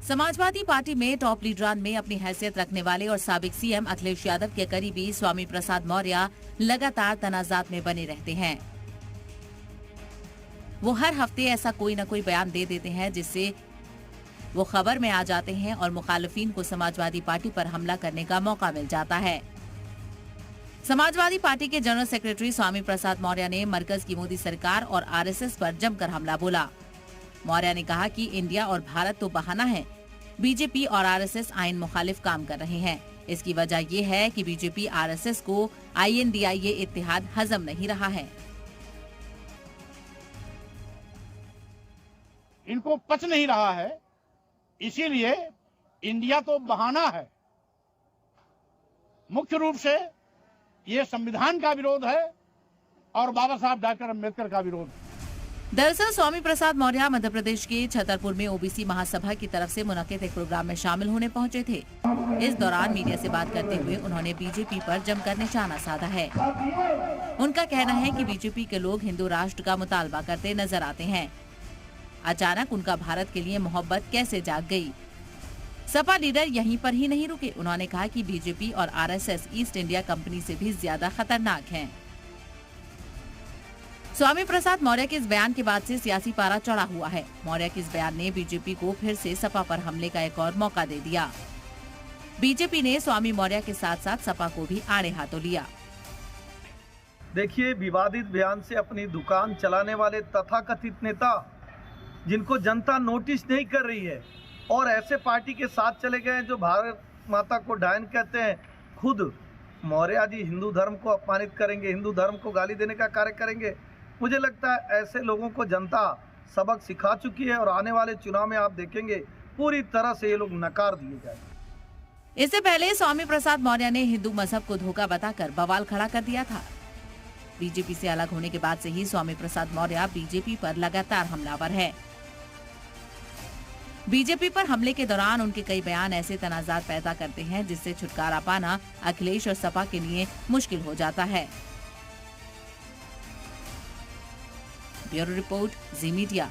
Samajwadi party में top लीडरान में अपनी हैसियत रखने वाले और साबिक सीएम अखिलेश यादव के करीबी स्वामी प्रसाद मौर्य लगातार तनाजात में बने रहते हैं। वो हर हफ्ते ऐसा कोई न कोई बयान दे देते हैं जिससे वो खबर में आ जाते हैं और मुखालिफिन को समाजवादी पार्टी पर हमला करने का मौका मिल जाता है। समाजवादी पार्टी के जनरल सेक्रेटरी स्वामी प्रसाद मौर्य ने मरकज की मोदी सरकार और आरएसएस पर जमकर हमला बोला। मौर्य ने कहा कि इंडिया और भारत तो बहाना है, बीजेपी और आरएसएस आइन मुखालिफ काम कर रहे हैं। इसकी वजह ये है कि बीजेपी आरएसएस को INDIA इत्तेहाद हजम नहीं रहा है। इनको पच नहीं रहा है, इसीलिए इंडिया तो बहाना है। मुख्य रूप से ये संविधान का विरोध है और बाबा साहब डॉक्टर अम्बेडकर का विरोध है। दरअसल स्वामी प्रसाद मौर्य मध्य प्रदेश के छतरपुर में ओबीसी महासभा की तरफ से मुनक्किद एक प्रोग्राम में शामिल होने पहुंचे थे। इस दौरान मीडिया से बात करते हुए उन्होंने बीजेपी पर जमकर निशाना साधा है। उनका कहना है कि बीजेपी के लोग हिंदू राष्ट्र का मुतालबा करते नजर आते हैं। अचानक उनका भारत के लिए मोहब्बत कैसे जाग गई। सपा लीडर यहीं पर ही नहीं रुके। उन्होंने कहा कि बीजेपी और आरएसएस ईस्ट इंडिया कंपनी से भी ज्यादा खतरनाक हैं। स्वामी प्रसाद मौर्य के इस बयान के बाद से सियासी पारा चढ़ा हुआ है। मौर्य के इस बयान ने बीजेपी को फिर से सपा पर हमले का एक और मौका दे दिया। बीजेपी ने स्वामी मौर्य के साथ साथ सपा को भी आड़े हाथों लिया। देखिए, विवादित बयान से अपनी दुकान चलाने वाले तथाकथित नेता जिनको जनता नोटिस नहीं कर रही है और ऐसे पार्टी के साथ चले गए जो भारत माता को डायन कहते हैं, खुद मौर्य जी हिंदू धर्म को अपमानित करेंगे, हिंदू धर्म को गाली देने का कार्य करेंगे। मुझे लगता है ऐसे लोगों को जनता सबक सिखा चुकी है और आने वाले चुनाव में आप देखेंगे पूरी तरह से ये लोग नकार दिए जाएंगे। इससे पहले स्वामी प्रसाद मौर्य ने हिंदू मजहब को धोखा बताकर बवाल खड़ा कर दिया था। बीजेपी से अलग होने के बाद से ही स्वामी प्रसाद मौर्य बीजेपी पर लगातार हमलावर है। बीजेपी पर हमले के दौरान उनके कई बयान ऐसे तनाजात पैदा करते हैं जिससे छुटकारा पाना अखिलेश और सपा के लिए मुश्किल हो जाता है। ब्यूरो रिपोर्ट, जी मीडिया।